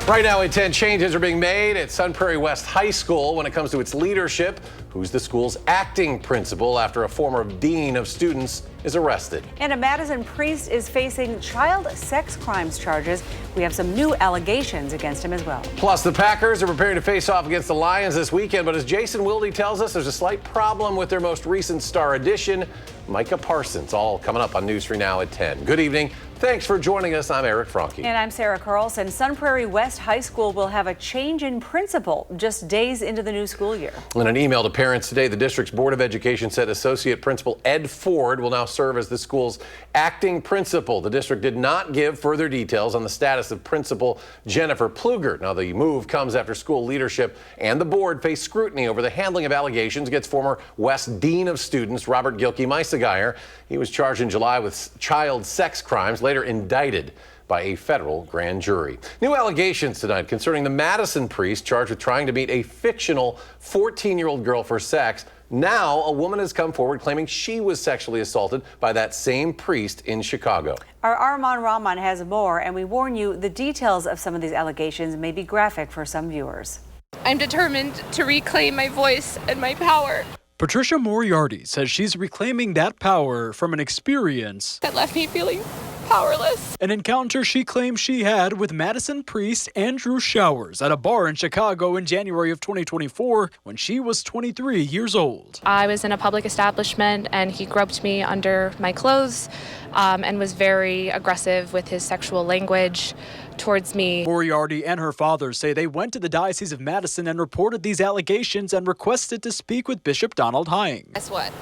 Right now at 10, changes are being made at Sun Prairie West High School when it comes to its leadership. Who's the school's acting principal after a former dean of students is arrested. And a Madison priest is facing child sex crimes charges. We have some new allegations against him as well. Plus, the Packers are preparing to face off against the Lions this weekend. But as Jason Wilde tells us, there's a slight problem with their most recent star addition, Micah Parsons. All coming up on News 3 Now at 10. Good evening. Thanks for joining us. I'm Eric Franke. And I'm Sarah Carlson. Sun Prairie West High School will have a change in principal just days into the new school year. In an email to parents today, the district's Board of Education said Associate Principal Ed Ford will now serve as the school's acting principal. The district did not give further details on the status of Principal Jennifer Plugert. Now, the move comes after school leadership and the board faced scrutiny over the handling of allegations against former West Dean of Students Robert Gilkey Meisegeier. He was charged in July with child sex crimes, later indicted by a federal grand jury. New allegations tonight concerning the Madison priest charged with trying to meet a fictional 14-year-old girl for sex. Now, a woman has come forward claiming she was sexually assaulted by that same priest in Chicago. Our Arman Rahman has more, and we warn you the details of some of these allegations may be graphic for some viewers. I'm determined to reclaim my voice and my power. Patricia Moriarty says she's reclaiming that power from an experience That left me feeling powerless. An encounter she claims she had with Madison priest Andrew Showers at a bar in Chicago in January of 2024 when she was 23 years old. I was in a public establishment and he groped me under my clothes and was very aggressive with his sexual language towards me. Moriarty and her father say they went to the Diocese of Madison and reported these allegations and requested to speak with Bishop Donald Hine. Guess what?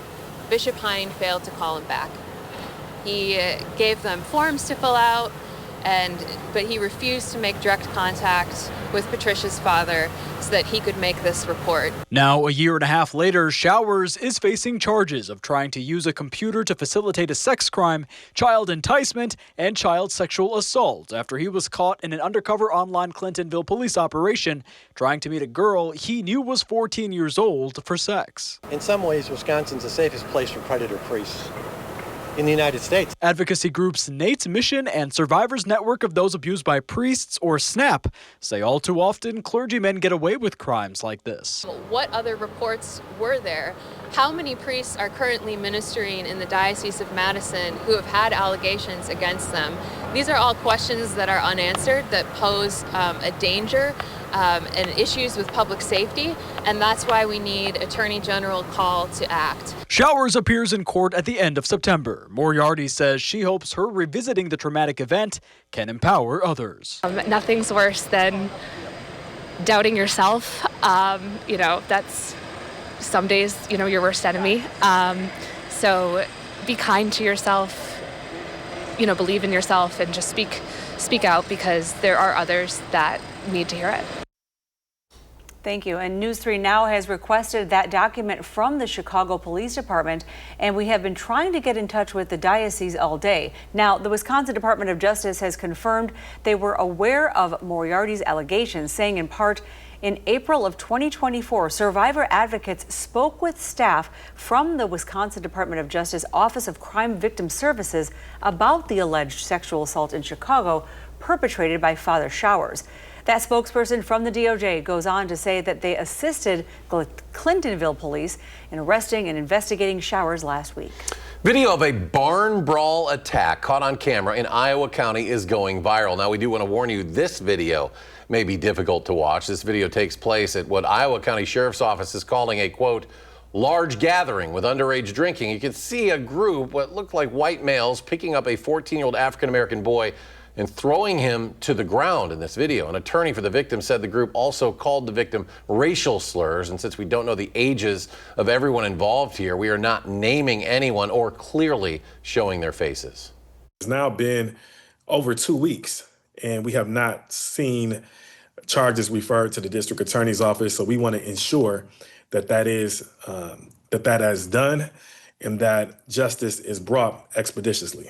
Bishop Hine failed to call him back. He gave them forms to fill out, but he refused to make direct contact with Patricia's father so that he could make this report. Now, a year and a half later, Showers is facing charges of trying to use a computer to facilitate a sex crime, child enticement, and child sexual assault after he was caught in an undercover online Clintonville police operation trying to meet a girl he knew was 14 years old for sex. In some ways, Wisconsin's the safest place for predator priests in the United States. Advocacy groups Nate's Mission and Survivors Network of Those Abused by Priests, or SNAP, say all too often clergymen get away with crimes like this. What other reports were there? How many priests are currently ministering in the Diocese of Madison who have had allegations against them? These are all questions that are unanswered, that pose a danger and issues with public safety, and that's why we need Attorney General call to act. Showers appears in court at the end of September. Moriarty says she hopes her revisiting the traumatic event can empower others. Nothing's worse than doubting yourself. That's some days, your worst enemy. So be kind to yourself, believe in yourself and just speak out, because there are others that need to hear it. Thank you. And News 3 Now has requested that document from the Chicago Police Department, and we have been trying to get in touch with the diocese all day. Now, the Wisconsin Department of Justice has confirmed they were aware of Moriarty's allegations, saying in part, in April of 2024, survivor advocates spoke with staff from the Wisconsin Department of Justice Office of Crime Victim Services about the alleged sexual assault in Chicago perpetrated by Father Showers. That spokesperson from the DOJ goes on to say that they assisted Clintonville police in arresting and investigating Showers last week. Video of a barn brawl attack caught on camera in Iowa County is going viral. Now, we do want to warn you, this video may be difficult to watch. This video takes place at what Iowa County Sheriff's Office is calling a, quote, large gathering with underage drinking. You can see a group, what looked like white males, picking up a 14-year-old African-American boy and throwing him to the ground in this video. An attorney for the victim said the group also called the victim racial slurs, and since we don't know the ages of everyone involved here, we are not naming anyone or clearly showing their faces. It's now been over 2 weeks, and we have not seen charges referred to the district attorney's office, so we want to ensure that that is done and that justice is brought expeditiously.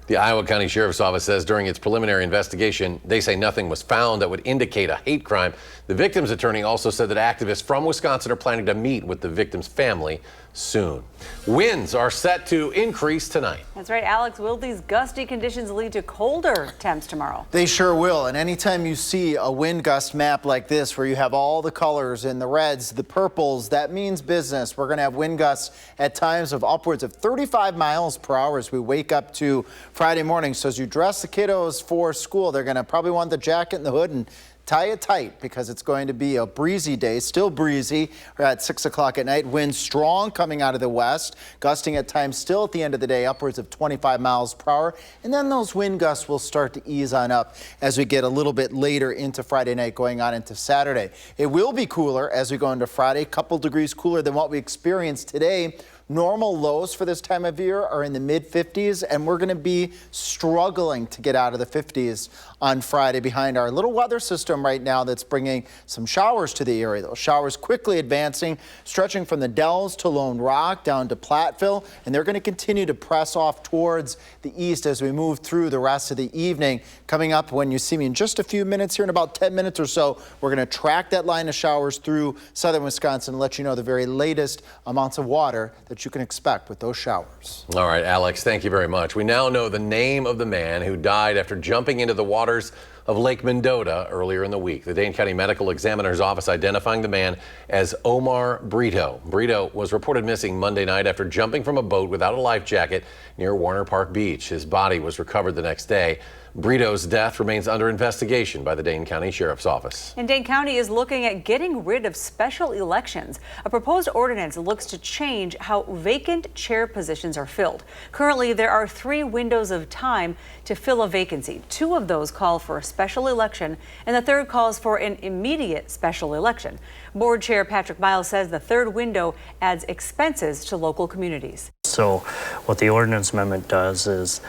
The Iowa County Sheriff's Office says during its preliminary investigation, they say nothing was found that would indicate a hate crime. The victim's attorney also said that activists from Wisconsin are planning to meet with the victim's family soon. Winds are set to increase tonight. That's right, Alex. Will these gusty conditions lead to colder temps tomorrow? They sure will. And anytime you see a wind gust map like this, where you have all the colors in the reds, the purples, that means business. We're going to have wind gusts at times of upwards of 35 miles per hour as we wake up to Friday morning. So as you dress the kiddos for school, they're going to probably want the jacket and the hood and tie it tight because it's going to be a breezy day, still breezy at 6 o'clock at night. Winds strong coming out of the west, gusting at times still at the end of the day upwards of 25 miles per hour. And then those wind gusts will start to ease on up as we get a little bit later into Friday night going on into Saturday. It will be cooler as we go into Friday, a couple degrees cooler than what we experienced today. Normal lows for this time of year are in the mid-50s, and we're going to be struggling to get out of the 50s on Friday behind our little weather system right now that's bringing some showers to the area. Those showers quickly advancing, stretching from the Dells to Lone Rock down to Platteville, and they're going to continue to press off towards the east as we move through the rest of the evening. Coming up when you see me in just a few minutes here, in about 10 minutes or so, we're going to track that line of showers through southern Wisconsin and let you know the very latest amounts of water that you can expect with those showers. All right, Alex, thank you very much. We now know the name of the man who died after jumping into the waters of Lake Mendota earlier in the week. The Dane County Medical Examiner's Office identifying the man as Omar Brito. Brito was reported missing Monday night after jumping from a boat without a life jacket near Warner Park Beach. His body was recovered the next day. Brito's death remains under investigation by the Dane County Sheriff's Office. And Dane County is looking at getting rid of special elections. A proposed ordinance looks to change how vacant chair positions are filled. Currently, there are 3 windows of time to fill a vacancy. 2 of those call for a special election, and the third calls for an immediate special election. Board Chair Patrick Miles says the third window adds expenses to local communities. So what the ordinance amendment does is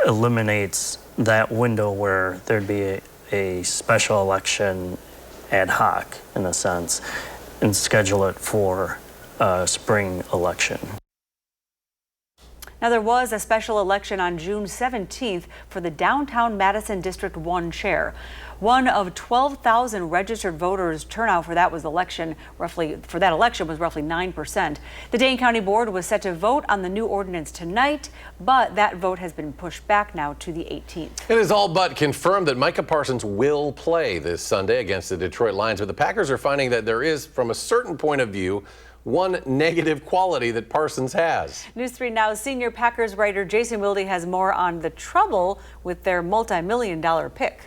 eliminates that window where there'd be a special election ad hoc, in a sense, and schedule it for a spring election. Now, there was a special election on June 17th for the downtown Madison District 1 chair. One of 12,000 registered voters. Turnout for that election was roughly 9%. The Dane County Board was set to vote on the new ordinance tonight, but that vote has been pushed back now to the 18th. It is all but confirmed that Micah Parsons will play this Sunday against the Detroit Lions, but the Packers are finding that there is, from a certain point of view, one negative quality that Parsons has. News 3 Now's senior Packers writer Jason Wilde has more on the trouble with their multi-million-dollar pick.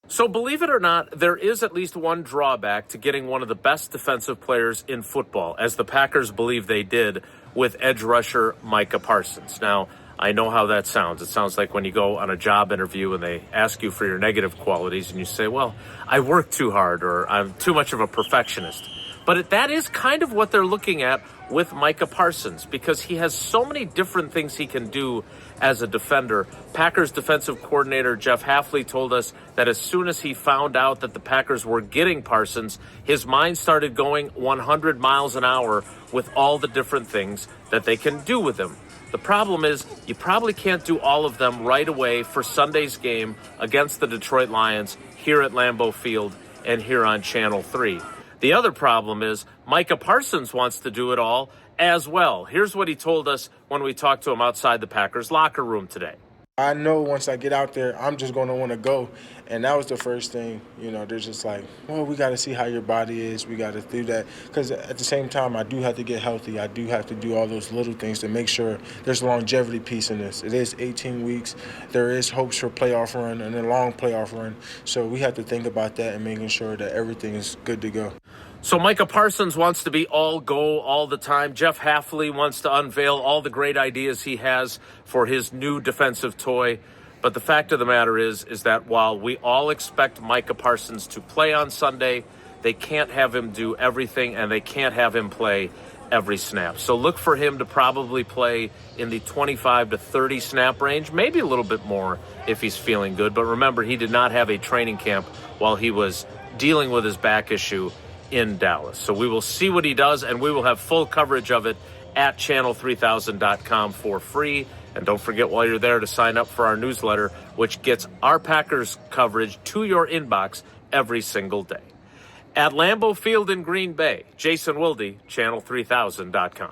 So believe it or not, there is at least one drawback to getting one of the best defensive players in football, as the Packers believe they did with edge rusher Micah Parsons. Now, I know how that sounds. It sounds like when you go on a job interview and they ask you for your negative qualities and you say, well, I work too hard or I'm too much of a perfectionist. But that is kind of what they're looking at with Micah Parsons, because he has so many different things he can do as a defender. Packers defensive coordinator Jeff Hafley told us that as soon as he found out that the Packers were getting Parsons, his mind started going 100 miles an hour with all the different things that they can do with him. The problem is you probably can't do all of them right away for Sunday's game against the Detroit Lions here at Lambeau Field and here on Channel 3. The other problem is Micah Parsons wants to do it all as well. Here's what he told us when we talked to him outside the Packers locker room today. I know once I get out there, I'm just going to want to go. And that was the first thing, they're just like, well, we got to see how your body is. We got to do that. Because at the same time, I do have to get healthy. I do have to do all those little things to make sure there's a longevity piece in this. It is 18 weeks. There is hopes for playoff run and a long playoff run. So we have to think about that and making sure that everything is good to go. So Micah Parsons wants to be all go all the time. Jeff Hafley wants to unveil all the great ideas he has for his new defensive toy. But the fact of the matter is that while we all expect Micah Parsons to play on Sunday, they can't have him do everything and they can't have him play every snap. So look for him to probably play in the 25 to 30 snap range, maybe a little bit more if he's feeling good. But remember, he did not have a training camp while he was dealing with his back issue in Dallas. So we will see what he does, and we will have full coverage of it at channel3000.com for free. And don't forget while you're there to sign up for our newsletter, which gets our Packers coverage to your inbox every single day. at Lambeau Field in Green Bay. Jason Wilde, channel3000.com.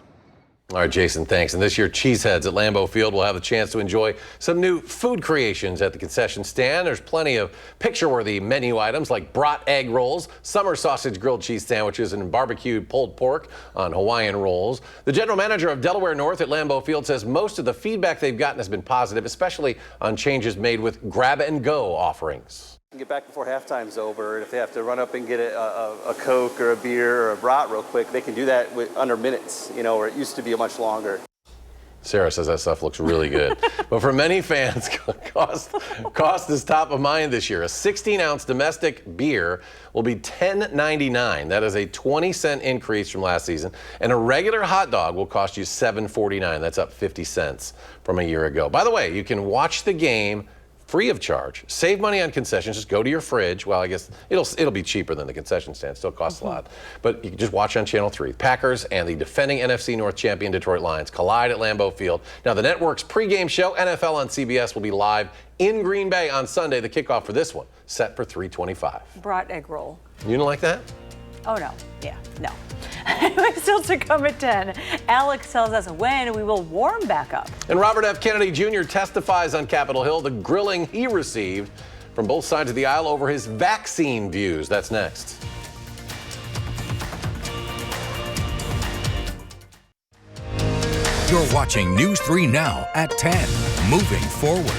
All right, Jason, thanks. And this year, Cheeseheads at Lambeau Field will have the chance to enjoy some new food creations at the concession stand. There's plenty of picture-worthy menu items like brat egg rolls, summer sausage grilled cheese sandwiches, and barbecued pulled pork on Hawaiian rolls. The general manager of Delaware North at Lambeau Field says most of the feedback they've gotten has been positive, especially on changes made with grab-and-go offerings. Get back before halftime's over, and if they have to run up and get a Coke or a beer or a brat real quick, they can do that under minutes, where it used to be much longer. Sarah says that stuff looks really good. But for many fans, cost is top of mind this year. A 16-ounce domestic beer will be $10.99. That is a 20-cent increase from last season. And a regular hot dog will cost you $7.49. That's up 50 cents from a year ago. By the way, you can watch the game free of charge. Save money on concessions. Just go to your fridge. Well, I guess it'll be cheaper than the concession stand. Still costs a lot. But you can just watch on Channel 3. Packers and the defending NFC North champion Detroit Lions collide at Lambeau Field. Now, the network's pregame show, NFL on CBS, will be live in Green Bay on Sunday. The kickoff for this one, set for 3:25. Brat egg roll. You don't like that? Oh, no. Yeah, no. Still to come at 10. Alex tells us when we will warm back up. And Robert F. Kennedy Jr. testifies on Capitol Hill the grilling he received from both sides of the aisle over his vaccine views. That's next. You're watching News 3 Now at 10. Moving forward.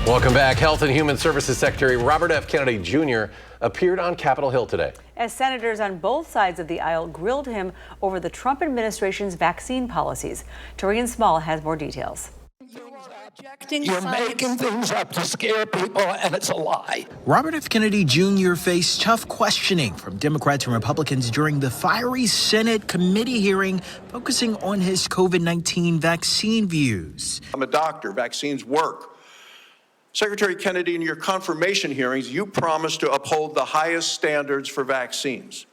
Welcome back. Health and Human Services Secretary Robert F. Kennedy Jr. appeared on Capitol Hill today. As senators on both sides of the aisle grilled him over the Trump administration's vaccine policies. Torian Small has more details. You're making things up to scare people, and it's a lie. Robert F. Kennedy Jr. faced tough questioning from Democrats and Republicans during the fiery Senate committee hearing focusing on his COVID-19 vaccine views. I'm a doctor. Vaccines work. Secretary Kennedy, in your confirmation hearings, you promised to uphold the highest standards for vaccines.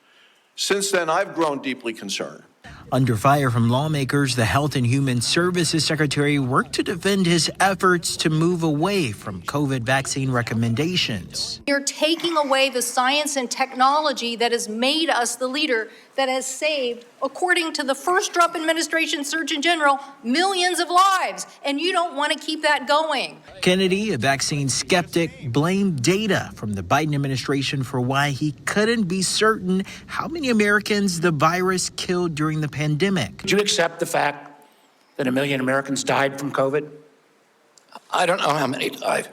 Since then, I've grown deeply concerned. Under fire from lawmakers, the Health and Human Services Secretary worked to defend his efforts to move away from COVID vaccine recommendations. You're taking away the science and technology that has made us the leader that has saved, according to the first Trump administration Surgeon General, millions of lives, and you don't want to keep that going. Kennedy, a vaccine skeptic, blamed data from the Biden administration for why he couldn't be certain how many Americans the virus killed during the pandemic. Did you accept the fact that 1 million Americans died from COVID? I don't know how many died.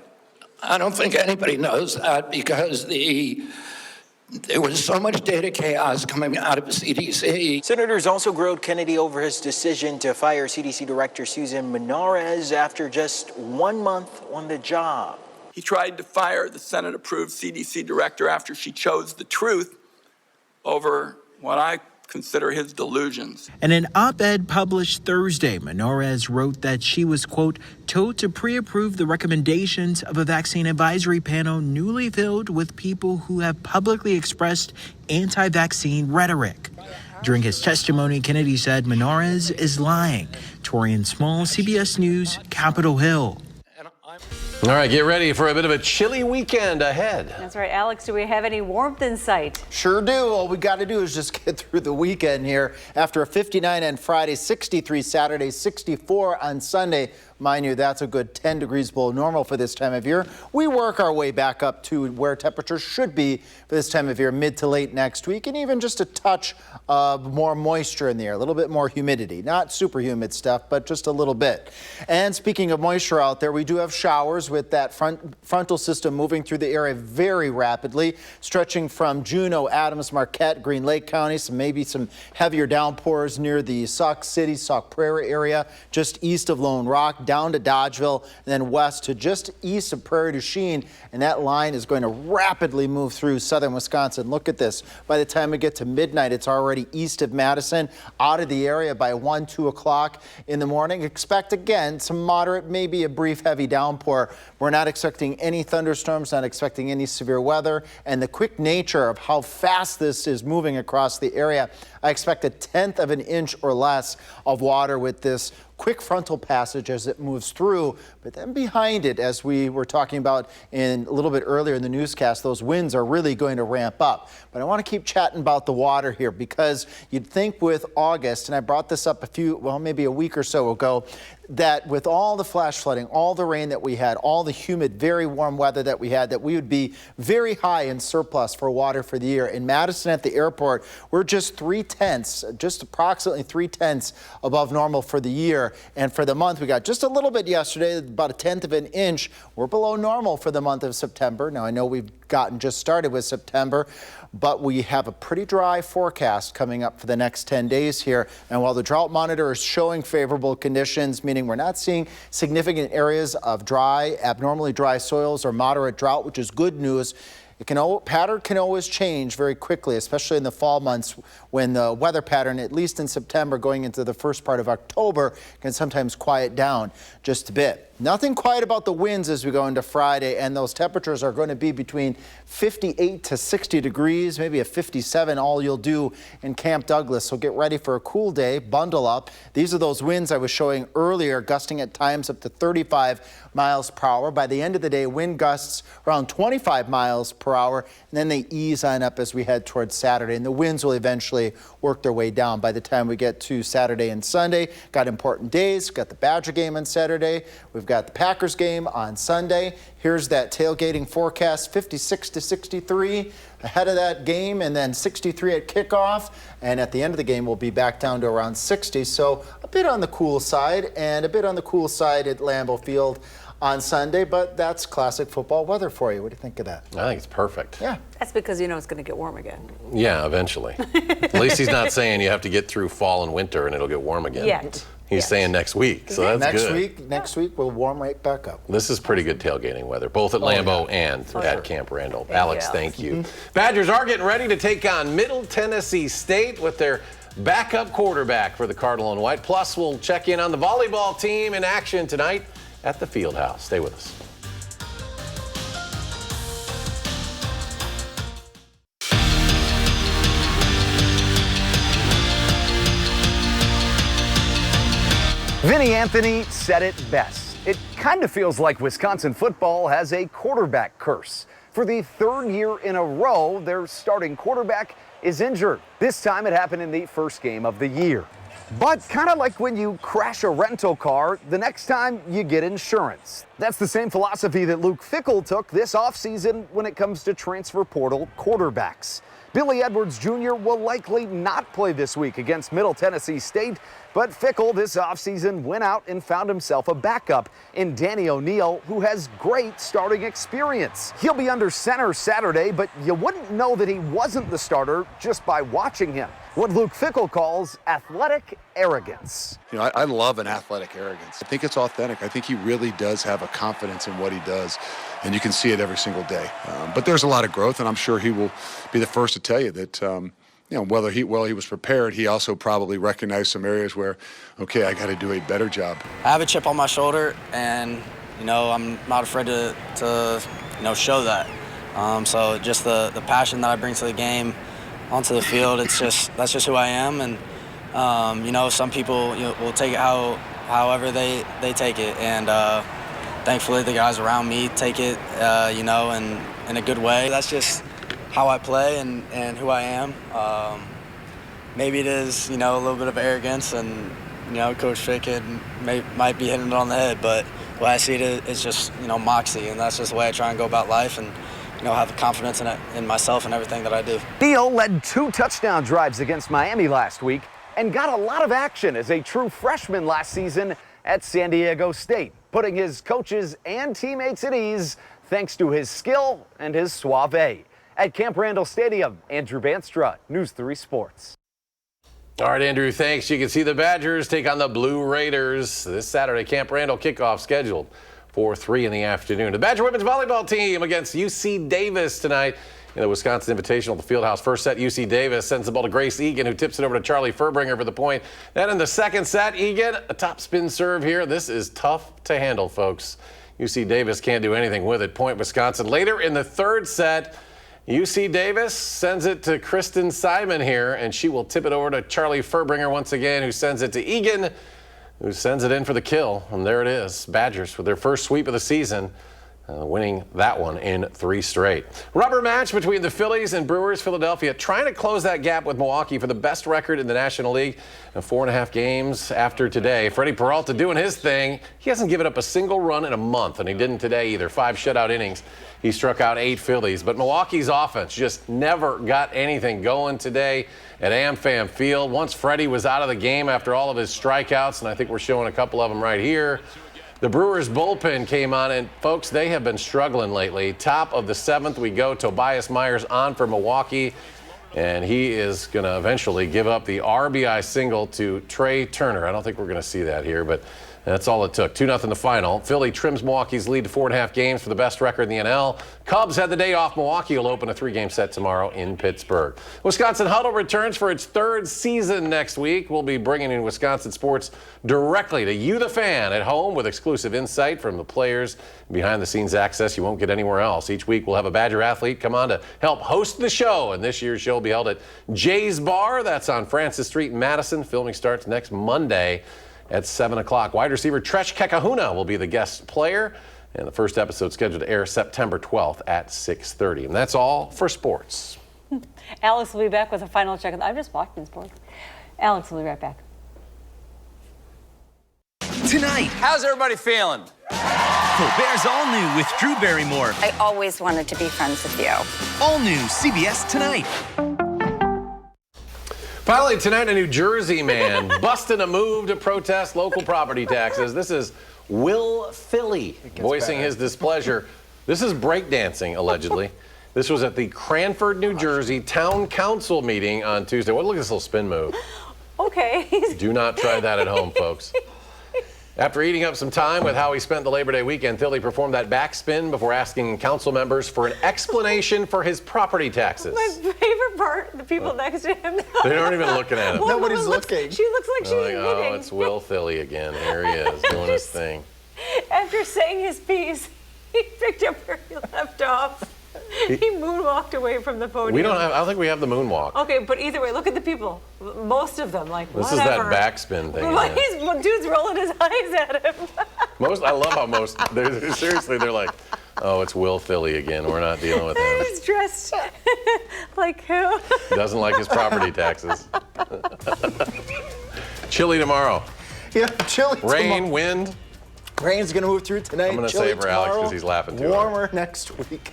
I don't think anybody knows that because there was so much data chaos coming out of the CDC. Senators also grilled Kennedy over his decision to fire CDC Director Susan Menarez after just 1 month on the job. He tried to fire the Senate-approved CDC director after she chose the truth over what I consider his delusions. In an op-ed published Thursday, Menarez wrote that she was, quote, told to pre-approve the recommendations of a vaccine advisory panel newly filled with people who have publicly expressed anti-vaccine rhetoric. During his testimony, Kennedy said Menarez is lying. Torian Small, CBS News, Capitol Hill. All right, get ready for a bit of a chilly weekend ahead. That's right. Alex, do we have any warmth in sight? Sure do. All we got to do is just get through the weekend here. After a 59 on Friday, 63 Saturday, 64 on Sunday. Mind you, that's a good 10 degrees below normal for this time of year. We work our way back up to where temperatures should be for this time of year, mid to late next week, and even just a touch of more moisture in the air, a little bit more humidity. Not super humid stuff, but just a little bit. And speaking of moisture out there, we do have showers with that frontal system moving through the area very rapidly, stretching from Juneau, Adams, Marquette, Green Lake counties, maybe some heavier downpours near the Sauk City, Sauk Prairie area, just east of Lone Rock, down to Dodgeville, and then west to just east of Prairie du Chien, and that line is going to rapidly move through southern Wisconsin. Look at this. By the time we get to midnight, it's already east of Madison, out of the area by 1, 2 o'clock in the morning. Expect, again, some moderate, maybe a brief heavy downpour. We're not expecting any thunderstorms, not expecting any severe weather, and the quick nature of how fast this is moving across the area, I expect 1/10 of an inch or less of water with this quick frontal passage as it moves through, but then behind it, as we were talking about a little bit earlier in the newscast, those winds are really going to ramp up. But I want to keep chatting about the water here, because you'd think with August, and I brought this up maybe a week or so ago, that with all the flash flooding, all the rain that we had, all the humid, very warm weather that we had, that we would be very high in surplus for water for the year. In Madison at the airport, we're just approximately 3/10 above normal for the year. And for the month, we got just a little bit yesterday, about 1/10 of an inch. We're below normal for the month of September. Now, I know we've gotten just started with September, but we have a pretty dry forecast coming up for the next 10 days here. And while the drought monitor is showing favorable conditions, meaning we're not seeing significant areas of abnormally dry soils or moderate drought, which is good news, pattern can always change very quickly, especially in the fall months, when the weather pattern, at least in September going into the first part of October, can sometimes quiet down just a bit. Nothing quiet about the winds as we go into Friday, and those temperatures are going to be between 58 to 60 degrees, maybe a 57, all you'll do in Camp Douglas. So get ready for a cool day, bundle up. These are those winds I was showing earlier, gusting at times up to 35 miles per hour. By the end of the day, wind gusts around 25 miles per hour, and then they ease on up as we head towards Saturday, and the winds will eventually work their way down by the time we get to Saturday and Sunday. Got important days. Got the Badger game on Saturday. We've got the Packers game on Sunday. Here's that tailgating forecast, 56 to 63 ahead of that game, and then 63 at kickoff. And at the end of the game, we'll be back down to around 60. So a bit on the cool side, and a bit on the cool side at Lambeau Field on Sunday, but that's classic football weather for you. What do you think of that? I think it's perfect. Yeah. That's because you know it's going to get warm again. Yeah, eventually. At least he's not saying you have to get through fall and winter and it'll get warm again. Yet. He's saying next week, so that's good. Next week, we'll warm right back up. This is pretty good tailgating weather, both at Lambeau and at Camp Randall. Alex, thank you. Badgers are getting ready to take on Middle Tennessee State with their backup quarterback for the Cardinal and White. Plus, we'll check in on the volleyball team in action tonight at the Fieldhouse. Stay with us. Vinny Anthony said it best. It kind of feels like Wisconsin football has a quarterback curse. For the third year in a row, their starting quarterback is injured. This time it happened in the first game of the year. But kind of like when you crash a rental car, the next time you get insurance. That's the same philosophy that Luke Fickell took this offseason when it comes to transfer portal quarterbacks. Billy Edwards Jr. will likely not play this week against Middle Tennessee State, but Fickell this offseason went out and found himself a backup in Danny O'Neal, who has great starting experience. He'll be under center Saturday, but you wouldn't know that he wasn't the starter just by watching him. What Luke Fickell calls athletic arrogance. You know, I love an athletic arrogance. I think it's authentic. I think he really does have a confidence in what he does, and you can see it every single day. But there's a lot of growth, and I'm sure he will be the first to tell you that, you know, while he was prepared, he also probably recognized some areas where, okay, I got to do a better job. I have a chip on my shoulder, and, you know, I'm not afraid to you know, show that. So just the passion that I bring to the game, onto the field, that's just who I am, and you know, some people will take it however they take it, and thankfully the guys around me take it you know, in a good way. That's just how I play and who I am. Maybe it is, you know, a little bit of arrogance, and you know, Coach Fickett might be hitting it on the head, but the way I see it, it's just, you know, moxie, and that's just the way I try and go about life, and you know, have confidence in myself and everything that I do. Theo led 2 touchdown drives against Miami last week and got a lot of action as a true freshman last season at San Diego State, putting his coaches and teammates at ease thanks to his skill and his suave. At Camp Randall Stadium, Andrew Banstra, News 3 Sports. All right, Andrew, thanks. You can see the Badgers take on the Blue Raiders this Saturday. Camp Randall kickoff scheduled for 3 in the afternoon. The Badger women's volleyball team against UC Davis tonight in the Wisconsin Invitational at the Fieldhouse. First set, UC Davis sends the ball to Grace Egan, who tips it over to Charlie Furbringer for the point. Then in the second set, Egan, a top spin serve here. This is tough to handle, folks. UC Davis can't do anything with it. Point Wisconsin. Later in the third set, UC Davis sends it to Kristen Simon here, and she will tip it over to Charlie Furbringer once again, who sends it to Egan. who sends it in for the kill. And there it is. Badgers with their first sweep of the season. Winning that one in 3 straight. Rubber match between the Phillies and Brewers. Philadelphia trying to close that gap with Milwaukee for the best record in the National League. 4.5 games after today. Freddie Peralta doing his thing. He hasn't given up a single run in a month, and he didn't today either. 5 shutout innings. He struck out 8 Phillies. But Milwaukee's offense just never got anything going today at AmFam Field. Once Freddie was out of the game after all of his strikeouts, and I think we're showing a couple of them right here. The Brewers bullpen came on, and folks, they have been struggling lately. Top of the 7th, we go. Tobias Myers on for Milwaukee, and he is going to eventually give up the RBI single to Trey Turner. I don't think we're going to see that here, but that's all it took. 2-0 the final. Philly trims Milwaukee's lead to 4.5 games for the best record in the NL. Cubs had the day off. Milwaukee will open a 3-game set tomorrow in Pittsburgh. Wisconsin Huddle returns for its 3rd season next week. We'll be bringing in Wisconsin sports directly to you, the fan, at home with exclusive insight from the players, behind-the-scenes access you won't get anywhere else. Each week we'll have a Badger athlete come on to help host the show, and this year's show will be held at Jay's Bar. That's on Francis Street in Madison. Filming starts next Monday at 7 o'clock. Wide receiver Tresh Kekahuna will be the guest player, and the first episode scheduled to air September 12th at 6:30. And that's all for sports. Alex will be back with a final check. I'm just watching sports. Alex will be right back. Tonight, how's everybody feeling? Colbert's all new with Drew Barrymore. I always wanted to be friends with you. All new CBS Tonight. Finally tonight, a New Jersey man busting a move to protest local property taxes. This is Will Philly voicing his displeasure. This is breakdancing, allegedly. This was at the Cranford, New Jersey Town Council meeting on Tuesday. Look at this little spin move. Okay. Do not try that at home, folks. After eating up some time with how he spent the Labor Day weekend, Philly performed that backspin before asking council members for an explanation for his property taxes. My favorite part, the people next to him. They aren't even looking at him. Well, Nobody's looking. She looks like she's They're like, knitting. oh, it's Will Philly again. Here he is doing his thing. After saying his piece, he picked up where he left off. He moonwalked away from the podium. I don't think we have the moonwalk. Okay, but either way, look at the people. Most of them, like, This whatever. is that backspin thing. Like, dude's rolling his eyes at him. I love how most, seriously, they're like, oh, it's Will Philly again. We're not dealing with him. He's dressed like who? Doesn't like his property taxes. Chilly tomorrow. Yeah, chilly Rain, tomorrow. wind. Rain's going to move through tonight. I'm going to chilly savor Alex tomorrow, because he's laughing too hard. Warmer next week.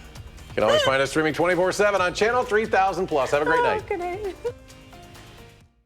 You can always find us streaming 24/7 on Channel 3000+. Have a great night. Good night.